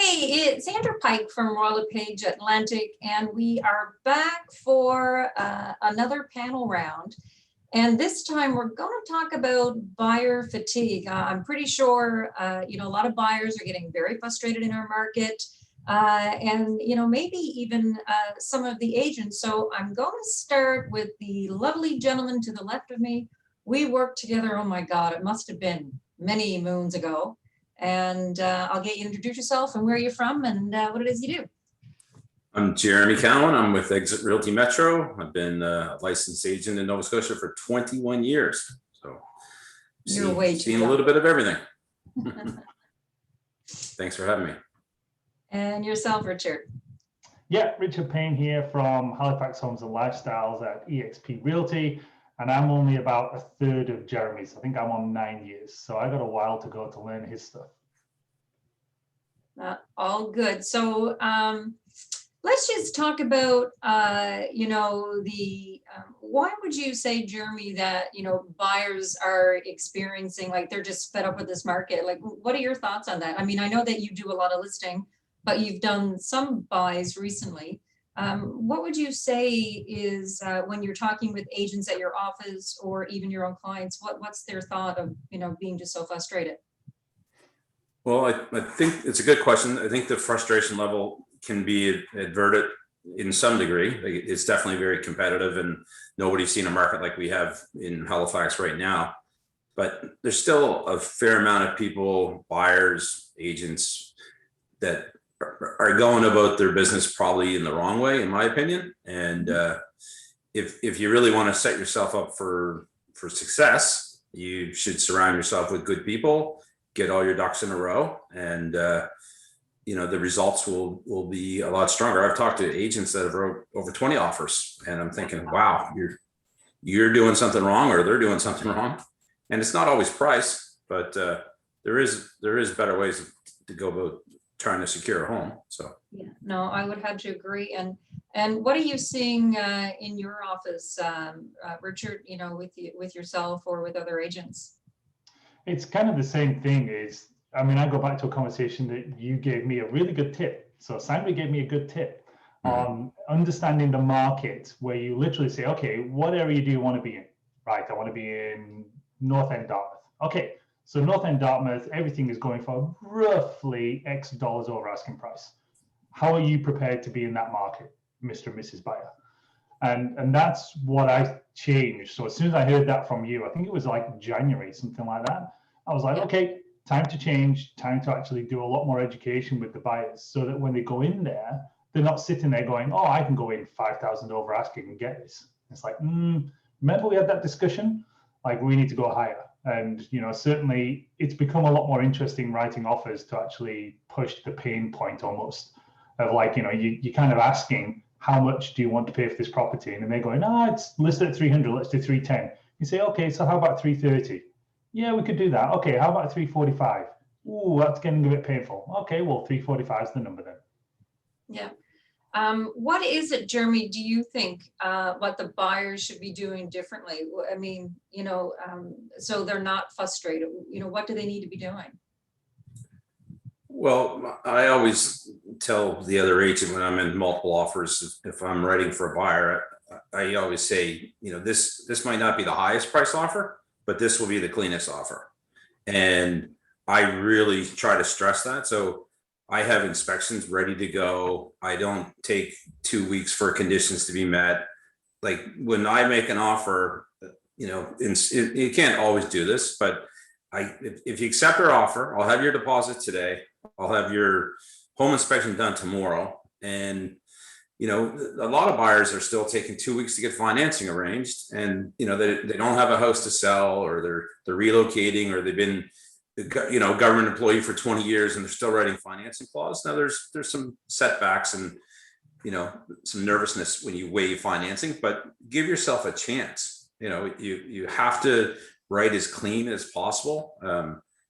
Hey, it's Sandra Pike from Royal LePage Atlantic, and we are back for another panel round. And this time we're going to talk about buyer fatigue. I'm pretty sure, a lot of buyers are getting very frustrated in our market, and, maybe even some of the agents. So I'm going to start with the lovely gentleman to the left of me. We worked together, oh my God, it must have been many moons ago. And I'll get you to introduce yourself and where you're from and what it is you do. I'm Jeremy Cowan. I'm with Exit Realty Metro. I've been a licensed agent in Nova Scotia for 21 years. So seen a little bit of everything. Thanks for having me. And yourself, Richard. Yeah, Richard Payne here from Halifax Homes and Lifestyles at EXP Realty. And I'm only about a third of Jeremy's. I think I'm on 9 years. So I got a while to go to learn his stuff. All good. So let's just talk about, why would you say, Jeremy, that, buyers are experiencing, like they're just fed up with this market? Like, what are your thoughts on that? I mean, I know that you do a lot of listing, but you've done some buys recently. What would you say is when you're talking with agents at your office or even your own clients, what's their thought of, being just so frustrated? Well, I think it's a good question. I think the frustration level can be adverted in some degree. It's definitely very competitive and nobody's seen a market like we have in Halifax right now. But there's still a fair amount of people, buyers, agents that are going about their business probably in the wrong way, in my opinion. And if you really want to set yourself up for success, you should surround yourself with good people, get all your ducks in a row, and the results will be a lot stronger. I've talked to agents that have wrote over 20 offers, and I'm thinking, wow, you're doing something wrong, or they're doing something wrong. And it's not always price, but there is better ways to go about trying to secure a home. So yeah, no, I would have to agree. And what are you seeing in your office, Richard, with yourself or with other agents? It's kind of the same thing. I go back to a conversation that you gave me a really good tip. So Sandra gave me a good tip on understanding the market, where you literally say, okay, what area do you want to be in? Right, I want to be in North End Dartmouth. Okay, so North End Dartmouth, everything is going for roughly X dollars over asking price. How are you prepared to be in that market, Mr. and Mrs. Buyer? And that's what I changed. So as soon as I heard that from you, I think it was like January, something like that, I was like, okay, time to change, time to actually do a lot more education with the buyers, so that when they go in there, they're not sitting there going, oh, I can go in 5,000 over asking and get this. It's like, remember we had that discussion? Like, we need to go higher. And, certainly it's become a lot more interesting writing offers to actually push the pain point almost of like, you're kind of asking, how much do you want to pay for this property? And then they're going, it's listed at 300, let's do 310. You say, okay, so how about 330? Yeah, we could do that. Okay, how about 345? Ooh, that's getting a bit painful. Okay, well, 345 is the number then. Yeah. What is it, Jeremy, do you think what the buyers should be doing differently? I mean, so they're not frustrated, what do they need to be doing? Well, I always tell the other agent when I'm in multiple offers, if I'm writing for a buyer, I always say, this might not be the highest price offer, but this will be the cleanest offer. And I really try to stress that. So I have inspections ready to go. I don't take 2 weeks for conditions to be met. Like, when I make an offer, you can't always do this, but if you accept our offer, I'll have your deposit today. I'll have your home inspection done tomorrow. And, a lot of buyers are still taking 2 weeks to get financing arranged. And, they don't have a house to sell, or they're relocating, or they've been, government employee for 20 years and they're still writing financing clause. Now there's some setbacks and, some nervousness when you waive financing, but give yourself a chance. You have to write as clean as possible.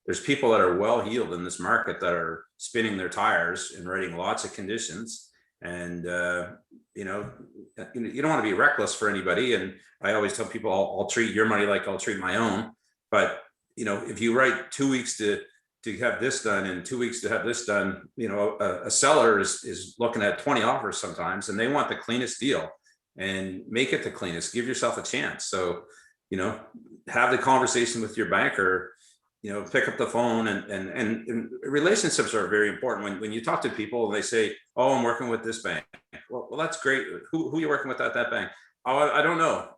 There's people that are well heeled in this market that are spinning their tires and writing lots of conditions. And, you don't want to be reckless for anybody. And I always tell people, I'll treat your money like I'll treat my own. But, if you write 2 weeks to to have this done, in 2 weeks to have this done. You know, a seller is looking at 20 offers sometimes, and they want the cleanest deal, and make it the cleanest. Give yourself a chance. So, you know, have the conversation with your banker, you know, pick up the phone, and relationships are very important. When you talk to people and they say, oh, I'm working with this bank. Well, that's great. Who are you working with at that bank? Oh, I don't know.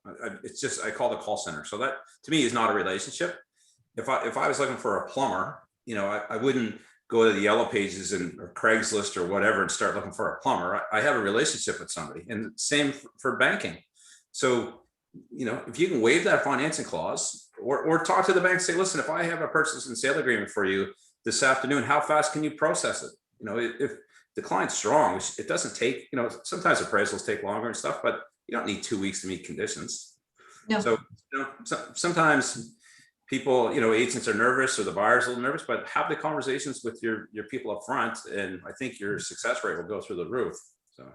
It's just, I call the call center. So that to me is not a relationship. If I was looking for a plumber, you know, I wouldn't go to the Yellow Pages or Craigslist or whatever and start looking for a plumber. I have a relationship with somebody, and same for banking. So, you know, if you can waive that financing clause, or talk to the bank, say, listen, if I have a purchase and sale agreement for you this afternoon, how fast can you process it? You know, if the client's strong, it doesn't take, you know, sometimes appraisals take longer and stuff, but you don't need 2 weeks to meet conditions. No. So, you know, sometimes people, you know, agents are nervous, or the buyer's a little nervous, but have the conversations with your people up front, and I think your success rate will go through the roof. So.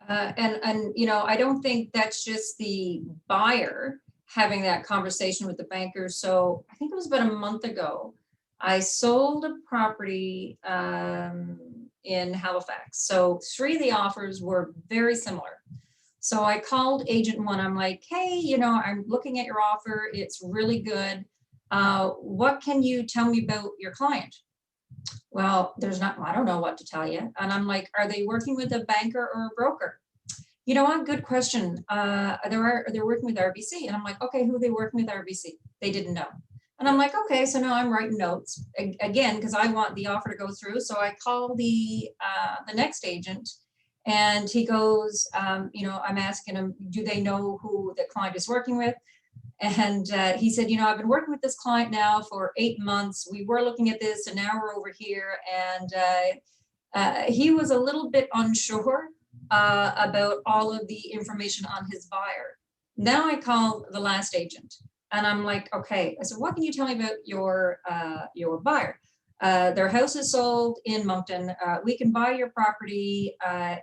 And you know, I don't think that's just the buyer having that conversation with the banker. So I think it was about a month ago, I sold a property in Halifax. So 3 of the offers were very similar. So I called agent 1. I'm like, hey, you know, I'm looking at your offer. It's really good. What can you tell me about your client? Well, I don't know what to tell you. And I'm like, are they working with a banker or a broker? You know what? Good question. They're working with RBC. And I'm like, okay, who are they working with RBC? They didn't know. And I'm like, okay, so now I'm writing notes again, because I want the offer to go through. So I call the next agent, and he goes, you know, I'm asking him, do they know who the client is working with? And he said, you know, I've been working with this client now for 8 months. We were looking at this, and now we're over here. And he was a little bit unsure about all of the information on his buyer. Now I call the last agent, and I'm like, okay, I said, what can you tell me about your buyer? Their house is sold in Moncton. We can buy your property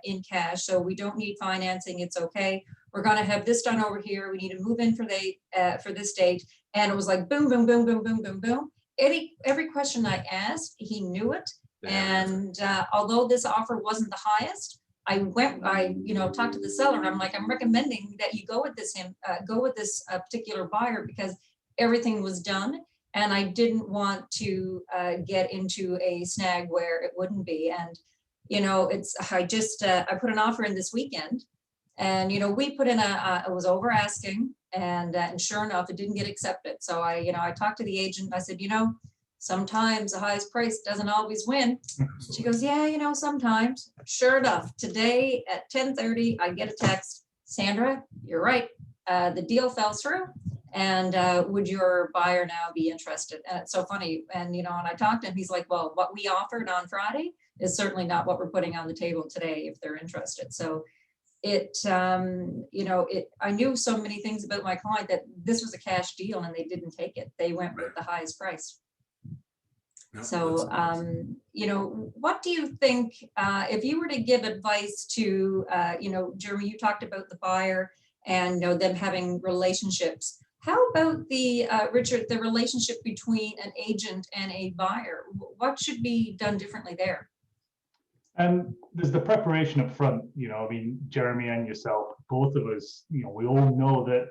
in cash, so we don't need financing. It's okay. We're going to have this done over here. We need to move in for this date. And it was like boom, boom, boom, boom, boom, boom, boom. Every question I asked, he knew it. Yeah. And although this offer wasn't the highest, I talked to the seller, and I'm like, I'm recommending that you go with this particular buyer, because everything was done. And I didn't want to get into a snag where it wouldn't be. And, you know, I put an offer in this weekend, and, you know, we put in it was over asking, and sure enough, it didn't get accepted. So I talked to the agent. I said, you know, sometimes the highest price doesn't always win. She goes, yeah, you know, sometimes. Sure enough, today at 10:30, I get a text, Sandra, you're right. The deal fell through. And would your buyer now be interested? And it's so funny. And, you know, and I talked to him, he's like, well, what we offered on Friday is certainly not what we're putting on the table today if they're interested. So I knew so many things about my client that this was a cash deal, and they didn't take it. They went with the highest price. No, so, you know, what do you think, if you were to give advice to, Jeremy, you talked about the buyer and, you know, them having relationships. How about Richard, the relationship between an agent and a buyer? What should be done differently there? There's the preparation up front. You know, I mean, Jeremy and yourself, both of us, you know, we all know that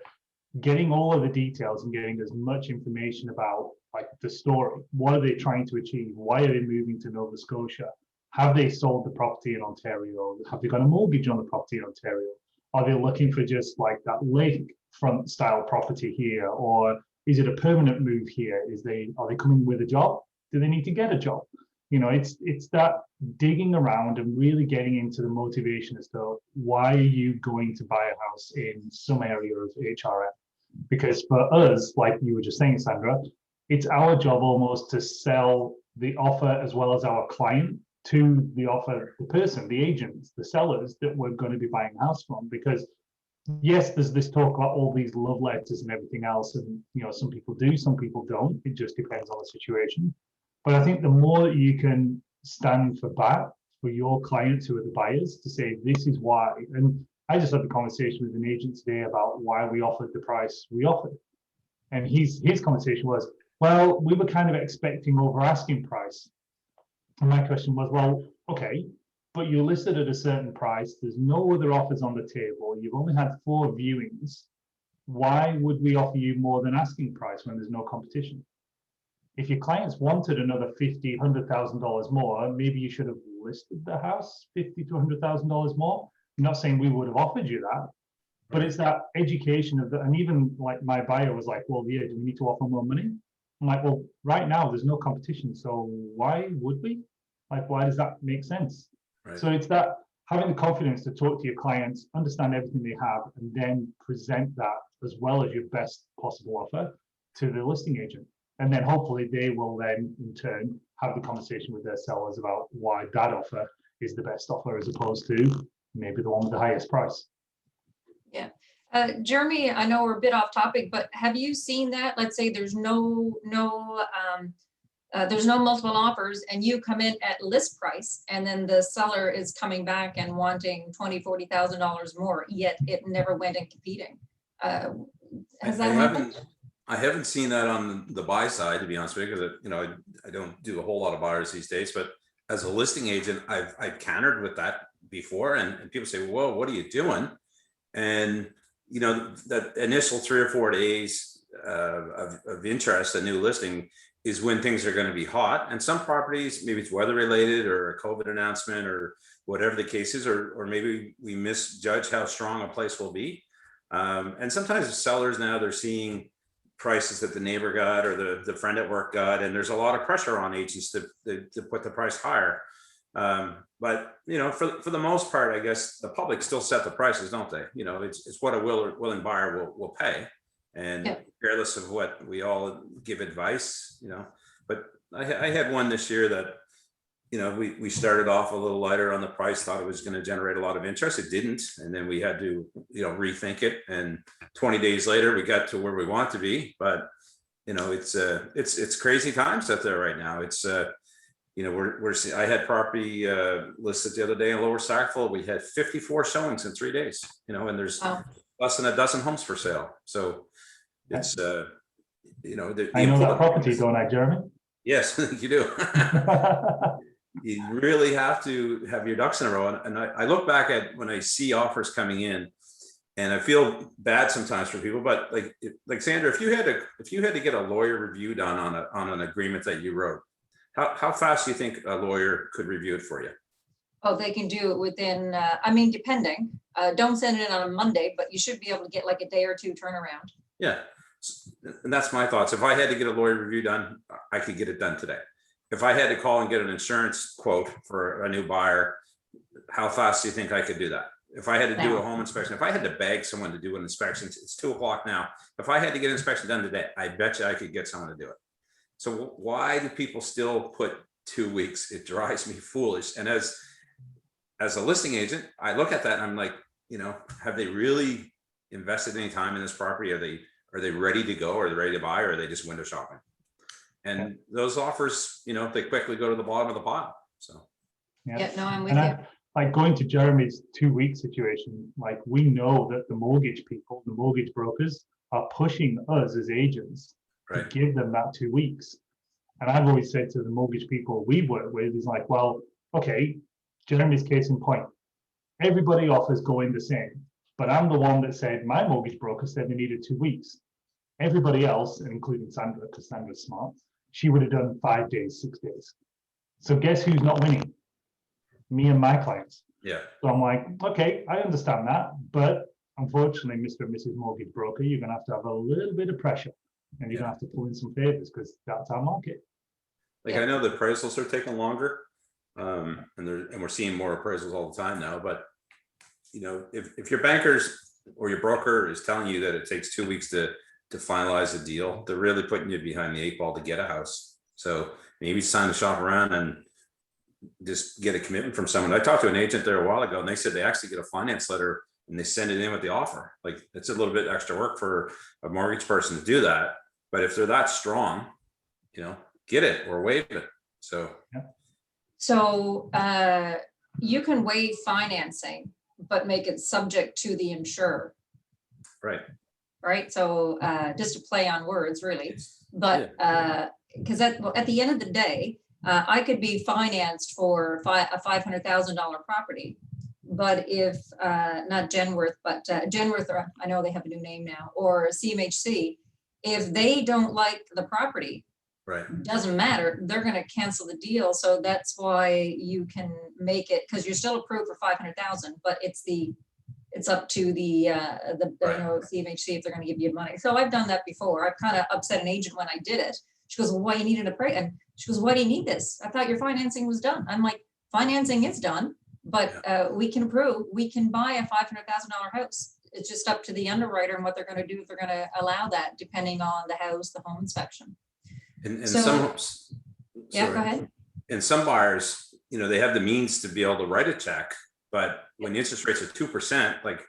getting all of the details and getting as much information about, like, the story, what are they trying to achieve? Why are they moving to Nova Scotia? Have they sold the property in Ontario? Have they got a mortgage on the property in Ontario? Are they looking for just like that lakefront style property here, or is it a permanent move here? Are they coming with a job? Do they need to get a job? You know, it's that digging around and really getting into the motivation as to why are you going to buy a house in some area of HRM? Because for us, like you were just saying, Sandra, it's our job almost to sell the offer as well as our client to the offer, the person, the agents, the sellers that we're going to be buying a house from. Because yes, there's this talk about all these love letters and everything else, and you know, some people do, some people don't. It just depends on the situation. But I think the more that you can stand for your clients who are the buyers, to say this is why. And I just had the conversation with an agent today about why we offered the price we offered, and his conversation was, Well, we were kind of expecting over asking price. And my question was, well, okay, but you listed at a certain price. There's no other offers on the table. You've only had 4 viewings. Why would we offer you more than asking price when there's no competition? If your clients wanted another $50,000, $100,000 more, maybe you should have listed the house $50,000 to $100,000 more. I'm not saying we would have offered you that, but it's that education of the, and even like my buyer was like, well, yeah, do we need to offer more money? I'm like, well, right now there's no competition, so why would we? Like, why does that make sense? Right. So it's that having the confidence to talk to your clients, understand everything they have, and then present that as well as your best possible offer to the listing agent. And then hopefully they will then in turn have the conversation with their sellers about why that offer is the best offer as opposed to maybe the one with the highest price. Yeah. Jeremy, I know we're a bit off topic, but have you seen that? Let's say there's no multiple offers and you come in at list price and then the seller is coming back and wanting $20,000, $40,000 more, yet it never went in competing. Has that happened? I haven't seen that on the buy side, to be honest with you, because I don't do a whole lot of buyers these days. But as a listing agent, I've countered with that before, and people say, "Whoa, what are you doing?" And that initial 3 or 4 days of interest, a new listing, is when things are going to be hot. And some properties, maybe it's weather related or a COVID announcement or whatever the case is, or maybe we misjudge how strong a place will be. And sometimes the sellers now, they're seeing prices that the neighbor got or the friend at work got, and there's a lot of pressure on agents to put the price higher. But for the most part, I guess the public still set the prices, don't they? It's what a willing buyer will pay, and regardless of what we all give advice. But I had one this year that we started off a little lighter on the price, thought it was going to generate a lot of interest. It didn't, and then we had to rethink it, and 20 days later we got to where we want to be. But it's crazy times out there right now. It's I had property listed the other day in Lower Sackville. We had 54 showings in 3 days, and there's less than a dozen homes for sale. So it's I know that property, don't I, Jeremy? Yes, you do. You really have to have your ducks in a row. And I look back at when I see offers coming in, and I feel bad sometimes for people. But like Sandra, if you had to get a lawyer review done on an agreement that you wrote, how fast do you think a lawyer could review it for you? Oh, they can do it within, depending. Don't send it in on a Monday, but you should be able to get like a day or 2 turnaround. Yeah, and that's my thoughts. If I had to get a lawyer review done, I could get it done today. If I had to call and get an insurance quote for a new buyer, how fast do you think I could do that? If I had to do a home inspection, if I had to beg someone to do an inspection, it's 2 o'clock now. If I had to get an inspection done today, I bet you I could get someone to do it. So why do people still put 2 weeks? It drives me foolish. And as a listing agent, I look at that and I'm like, have they really invested any time in this property? Are they ready to go? Are they ready to buy? Or are they just window shopping? And those offers, they quickly go to the bottom of the pile. So yeah, no, I'm with you. Like going to Jeremy's 2-week situation, like we know that the mortgage people, the mortgage brokers are pushing us as agents to give them that 2 weeks. And I've always said to the mortgage people we work with is like, well, okay, Jeremy's case in point. Everybody offers going the same, but I'm the one that said my mortgage broker said they needed 2 weeks. Everybody else, including Sandra, because Sandra's smart, she would have done 5 days, 6 days. So guess who's not winning? Me and my clients. Yeah. So I'm like, okay, I understand that, but unfortunately, Mr. and Mrs. Mortgage Broker, you're going to have a little bit of pressure, and you're going to have to pull in some favors because that's our market. I know the appraisals are taking longer, and we're seeing more appraisals all the time now. But if your bankers or your broker is telling you that it takes 2 weeks to finalize a deal, they're really putting you behind the 8 ball to get a house. So maybe it's time to shop around and just get a commitment from someone. I talked to an agent there a while ago, and they said they actually get a finance letter and they send it in with the offer. Like, it's a little bit extra work for a mortgage person to do that. But if they're that strong, get it or waive it. So, So you can waive financing, but make it subject to the insurer. right. Right. So just to play on words, really. But because at the end of the day, I could be financed for a $500,000 property. But if not Genworth, but Genworth, or I know they have a new name now, or CMHC, if they don't like the property, Right. doesn't matter, they're going to cancel the deal. So that's why you can make it, because you're still approved for 500,000, but it's up to the Right. CMHC if they're going to give you money. So I've done that before. I've kind of upset an agent when I did it. She goes, well, why you need an appraisal? And she goes, why do you need this? I thought your financing was done. I'm like, financing is done, but we can buy a $500,000 house. It's just up to the underwriter and what they're going to do if they're going to allow that, depending on the house, the home inspection. And So- some, Yeah, sorry. go ahead. And some buyers, they have the means to be able to write a check, but when the interest rates are 2%, like,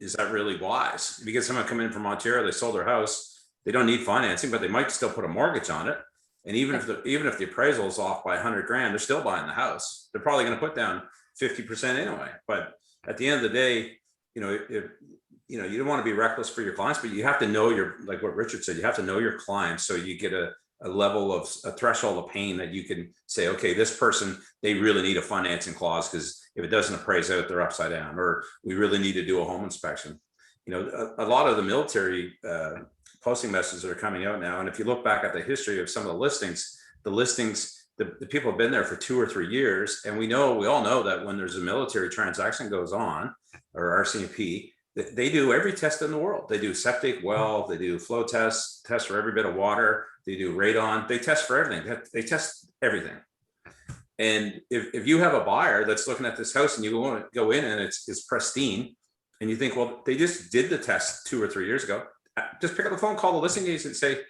is that really wise? Because someone come in from Ontario, they sold their house, they don't need financing, but they might still put a mortgage on it. And even if the appraisal is off by 100 grand, they're still buying the house. They're probably going to put down 50% anyway. But at the end of the day, if you don't want to be reckless for your clients, but you have to know like what Richard said, you have to know your clients, so you get a level of a threshold of pain that you can say, okay, this person, they really need a financing clause, because if it doesn't appraise out, they're upside down, or we really need to do a home inspection. A lot of the military posting messages that are coming out now, and if you look back at the history of some of the listings, the people have been there for 2 or 3 years, and we all know that when there's a military transaction goes on, or RCMP, they do every test in the world. They do septic well, they do flow tests, test for every bit of water, they do radon, they test for everything. They test everything. And if you have a buyer that's looking at this house and you want to go in and it's pristine, and you think, well, they just did the test 2 or 3 years ago, just pick up the phone, call the listing agent and say,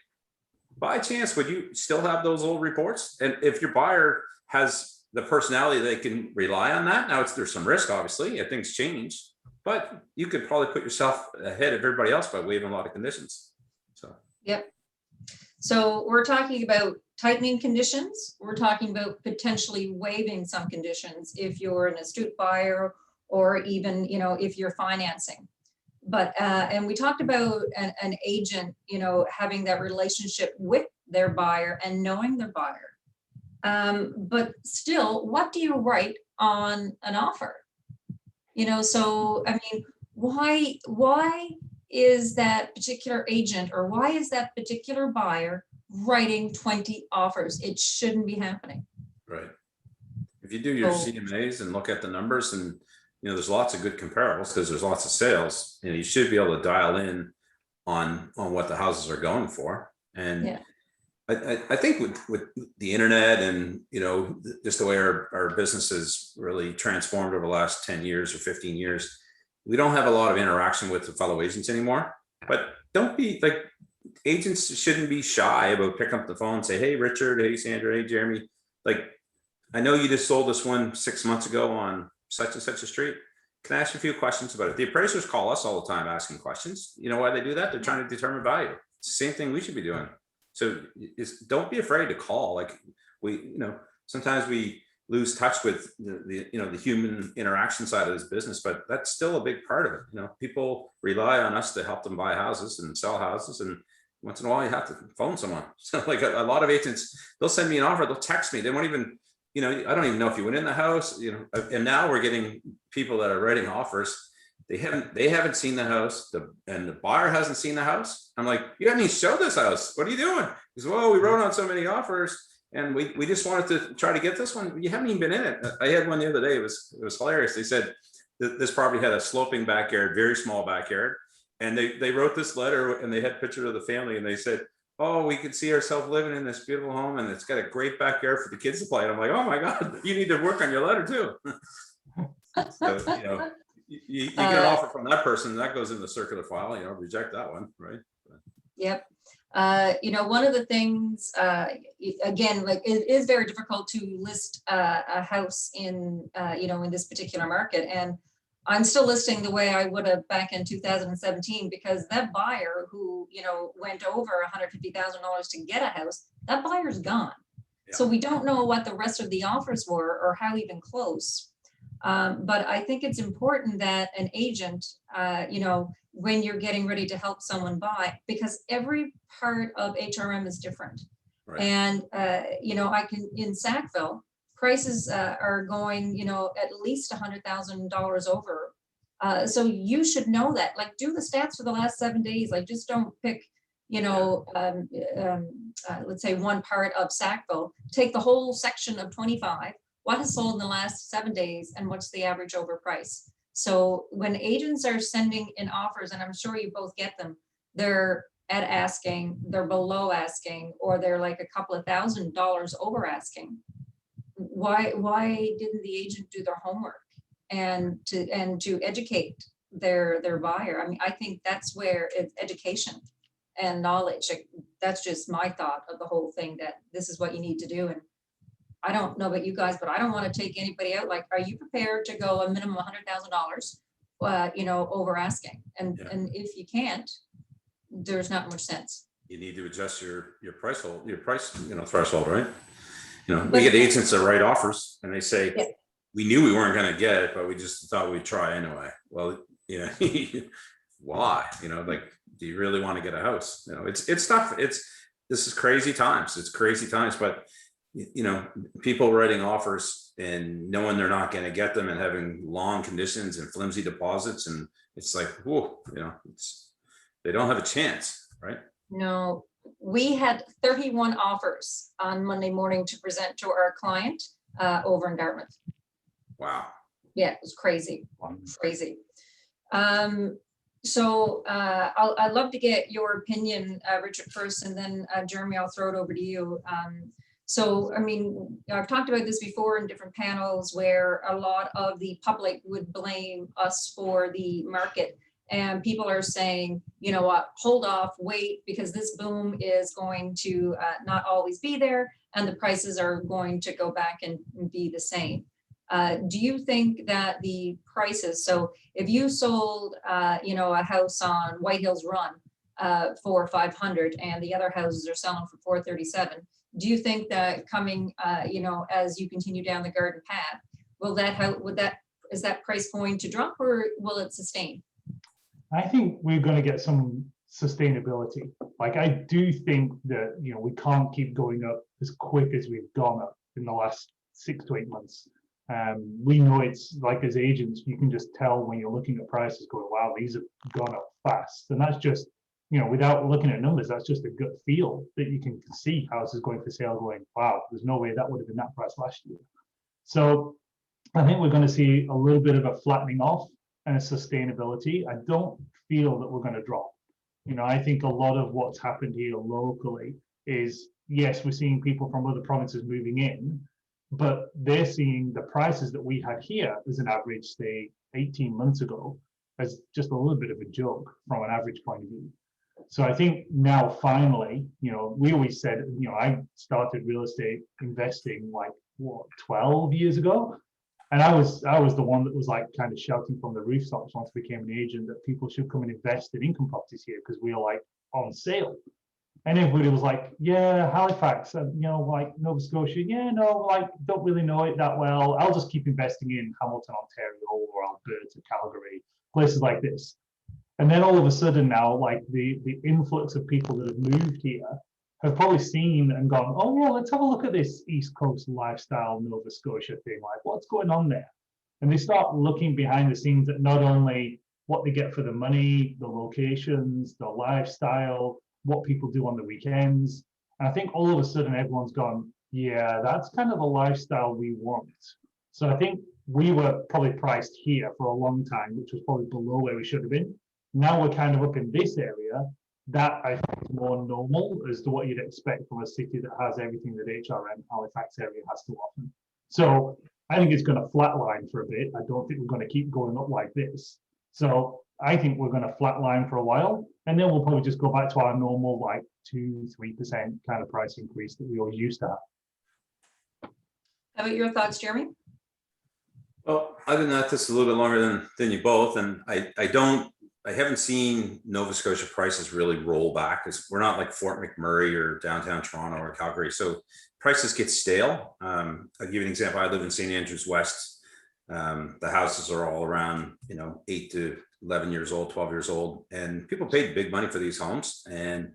by chance, would you still have those old reports? And if your buyer has the personality, they can rely on that. Now there's some risk, obviously, if things change, but you could probably put yourself ahead of everybody else by waiving a lot of conditions. So. Yep. So we're talking about tightening conditions. We're talking about potentially waiving some conditions if you're an astute buyer, or even, if you're financing. But, and we talked about an agent, having that relationship with their buyer and knowing their buyer. But still, what do you write on an offer? So, I mean, why is that particular agent, or why is that particular buyer writing 20 offers? It shouldn't be happening. Right. If you do your CMAs and look at the numbers, and there's lots of good comparables because there's lots of sales, you should be able to dial in on what the houses are going for. And yeah. I think with the internet and just the way our business has really transformed over the last 10 years or 15 years, we don't have a lot of interaction with the fellow agents anymore. But don't be like, agents shouldn't be shy about picking up the phone and say, hey, Richard, hey, Sandra, hey, Jeremy, like, I know you just sold this one 6 months ago on such and such a street. Can I ask you a few questions about it? The appraisers call us all the time asking questions. You know why they do that? They're trying to determine value. It's the same thing we should be doing. So don't be afraid to call. Like sometimes we lose touch with the human interaction side of this business, but that's still a big part of it. People rely on us to help them buy houses and sell houses, and once in a while you have to phone someone. So like a lot of agents, they'll send me an offer, they'll text me. They won't even, I don't even know if you went in the house, and now we're getting people that are writing offers. They haven't seen the house, and the buyer hasn't seen the house. I'm like, you haven't even showed this house. What are you doing? He says, well, we wrote on so many offers, and we just wanted to try to get this one. You haven't even been in it. I had one the other day. It was hilarious. They said this property had a sloping backyard, very small backyard, and they wrote this letter, and they had pictures of the family, and they said, oh, we could see ourselves living in this beautiful home, and it's got a great backyard for the kids to play. And I'm like, oh my God, you need to work on your letter too. So, you get an offer from that person, that goes in the circular file, reject that one, right? Yep. One of the things, again, like it is very difficult to list a house in, in this particular market. And I'm still listing the way I would have back in 2017, because that buyer who, went over $150,000 to get a house, that buyer's gone. Yeah. So we don't know what the rest of the offers were or how even close. But I think it's important that an agent, when you're getting ready to help someone buy, because every part of HRM is different. Right. And, you know, in Sackville, prices are going, you know, at least $100,000 over. So you should know that, like, do the stats for the last 7 days, like, just don't pick, you know, let's say one part of Sackville, take the whole section of 25, what has sold in the last 7 days and what's the average over price. So when agents are sending in offers, and I'm sure you both get them, they're at asking, they're below asking, or they're like a couple of $1,000s over asking. Why didn't the agent do their homework and to educate their buyer? I mean, I think that's where it's education and knowledge. Like, that's just my thought of the whole thing, that this is what you need to do. And I don't know about you guys, but I don't want to take anybody out. Like, are you prepared to go a minimum $100,000, you know, over asking? And if you can't, there's not much sense. You need to adjust your price, you know, threshold, right? You know, we get agents that write offers and they say, we knew we weren't going to get it, but we just thought we'd try anyway. Well, you know, why? You know, like, do you really want to get a house? You know, it's tough. This is crazy times. It's crazy times, but you know, people writing offers and knowing they're not going to get them and having long conditions and flimsy deposits, and it's like, whoa, you know, they don't have a chance, right? No, we had 31 offers on Monday morning to present to our client over in Dartmouth. Wow. Yeah, it was crazy, crazy. So I'd love to get your opinion, Richard, first, and then Jeremy, I'll throw it over to you. So, I mean, I've talked about this before in different panels where a lot of the public would blame us for the market. And people are saying, you know what, hold off, wait, because this boom is going to not always be there and the prices are going to go back and be the same. Do you think that the prices, so if you sold, you know, a house on White Hills Run for 500 and the other houses are selling for 437, do you think that coming, you know, as you continue down the garden path, is that price going to drop or will it sustain? I think we're going to get some sustainability. Like, I do think that, you know, we can't keep going up as quick as we've gone up in the last 6 to 8 months. We know it's like, as agents, you can just tell when you're looking at prices going, wow, these have gone up fast. And that's just, you know, without looking at numbers, that's just a gut feel that you can see houses going for sale going, wow, there's no way that would have been that price last year. So I think we're going to see a little bit of a flattening off and a sustainability. I don't feel that we're going to drop. You know, I think a lot of what's happened here locally is, yes, we're seeing people from other provinces moving in, but they're seeing the prices that we had here as an average, say, 18 months ago, as just a little bit of a joke from an average point of view. So I think now finally, you know, we always said, you know, I started real estate investing like, what, 12 years ago? And I was the one that was like kind of shouting from the rooftops once I became an agent that people should come and invest in income properties here because we are like on sale. And everybody was like, yeah, Halifax, you know, like Nova Scotia, yeah, no, like, don't really know it that well. I'll just keep investing in Hamilton, Ontario, or Alberta, Calgary, places like this. And then all of a sudden now, like the influx of people that have moved here have probably seen and gone, oh yeah, let's have a look at this East Coast lifestyle Nova Scotia thing. Like, what's going on there? And they start looking behind the scenes at not only what they get for the money, the locations, the lifestyle, what people do on the weekends. And I think all of a sudden everyone's gone, yeah, that's kind of the lifestyle we want. So I think we were probably priced here for a long time, which was probably below where we should have been. Now we're kind of up in this area. That I think is more normal as to what you'd expect from a city that has everything that HRM Halifax area has to offer. So I think it's going to flatline for a bit. I don't think we're going to keep going up like this. So I think we're going to flatline for a while, and then we'll probably just go back to our normal like 2-3% kind of price increase that we always used to have. How about your thoughts, Jeremy? Well, I've been at this a little bit longer than you both, and I haven't seen Nova Scotia prices really roll back because we're not like Fort McMurray or downtown Toronto or Calgary. So prices get stale. I'll give you an example. I live in St. Andrews West. The houses are all around, you know, 8 to 11 years old, 12 years old, and people paid big money for these homes, and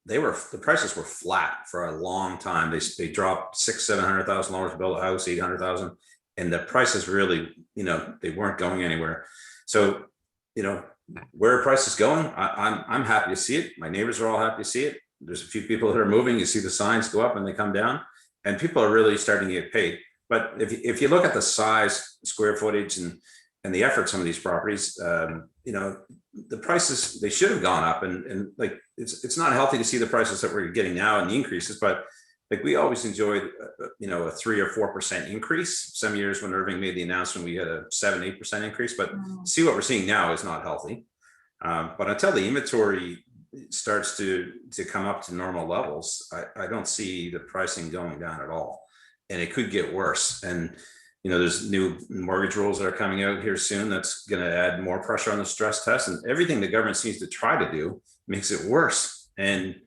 the prices were flat for a long time. They dropped $600,000-700,000 to build a house, 800,000, and the prices really, they weren't going anywhere. So, where are prices going? I'm happy to see it. My neighbors are all happy to see it. There's a few people that are moving. You see the signs go up and they come down, and people are really starting to get paid. But if you look at the size, square footage, and the effort, some of these properties, the prices, they should have gone up, and like it's not healthy to see the prices that we're getting now and the increases. But like we always enjoyed, a 3 or 4% increase. Some years when Irving made the announcement, we had a 7-8% increase. But see what we're seeing now is not healthy. But until the inventory starts to come up to normal levels, I don't see the pricing going down at all. And it could get worse. And, there's new mortgage rules that are coming out here soon. That's going to add more pressure on the stress test, and everything the government seems to try to do makes it worse. And,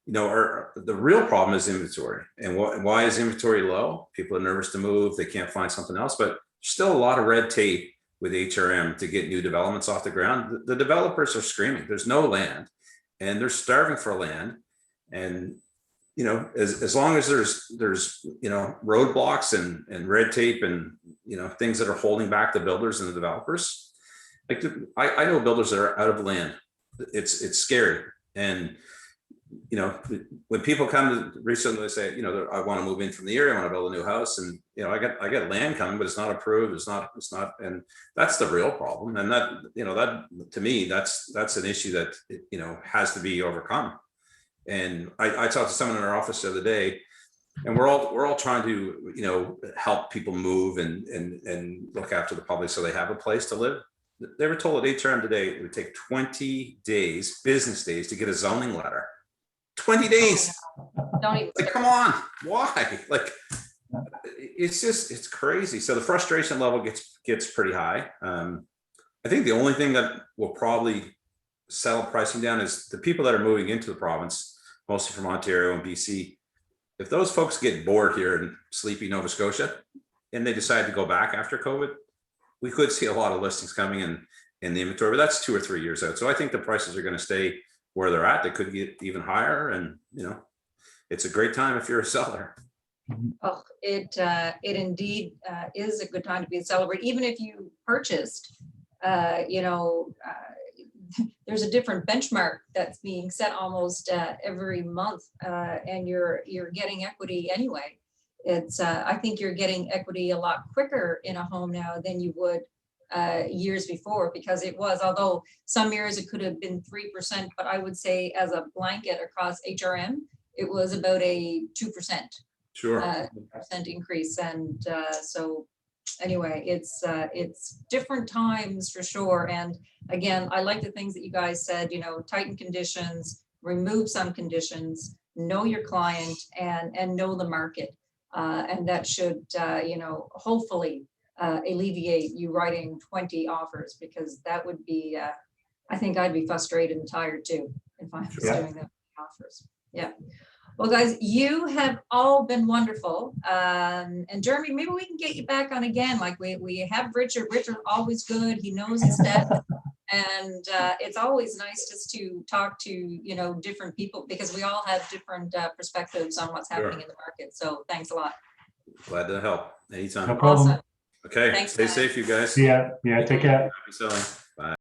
the real problem is inventory. And why is inventory low? People are nervous to move. They can't find something else, but still a lot of red tape with HRM to get new developments off the ground. The developers are screaming. There's no land, and they're starving for land. And as long as there's roadblocks and red tape and things that are holding back the builders and the developers, like I know builders that are out of land. It's scary. And when people come to recently say, I want to move in from the area, I want to build a new house, and I got land coming, but it's not approved. It's not, and that's the real problem. And that to me, that's an issue that has to be overcome. And I talked to someone in our office the other day, and we're all trying to help people move and look after the public so they have a place to live. They were told at HRM today it would take 20 days, business days, to get a zoning letter. 20 days. Don't even like, come on, why? Like, it's crazy. So the frustration level gets pretty high. I think the only thing that will probably settle pricing down is the people that are moving into the province, mostly from Ontario and BC. If those folks get bored here in sleepy Nova Scotia and they decide to go back after COVID, we could see a lot of listings coming in the inventory, but that's 2 or 3 years out. So I think the prices are going to stay where they're at. They could get even higher, and it's a great time if you're a seller. Oh, it indeed is a good time to be a seller. Even if you purchased, there's a different benchmark that's being set almost every month, and you're getting equity anyway. It's I think you're getting equity a lot quicker in a home now than you would years before, because it was, although some years it could have been 3%, but I would say as a blanket across HRM, it was about a 2% percent increase. And so anyway, it's different times for sure. And again, I like the things that you guys said, tighten conditions, remove some conditions, know your client, and know the market. And that should, hopefully alleviate you writing 20 offers, because that would be, I think I'd be frustrated and tired too if I was doing that offers. Yeah. Well, guys, you have all been wonderful. And Jeremy, maybe we can get you back on again. Like we have Richard. Richard always good. He knows his stuff. And it's always nice just to talk to, different people, because we all have different perspectives on what's happening in the market. So thanks a lot. Glad to help anytime. No problem. Awesome. Okay. Thanks, Stay guys. safe, you guys. Yeah. Take care. Happy selling.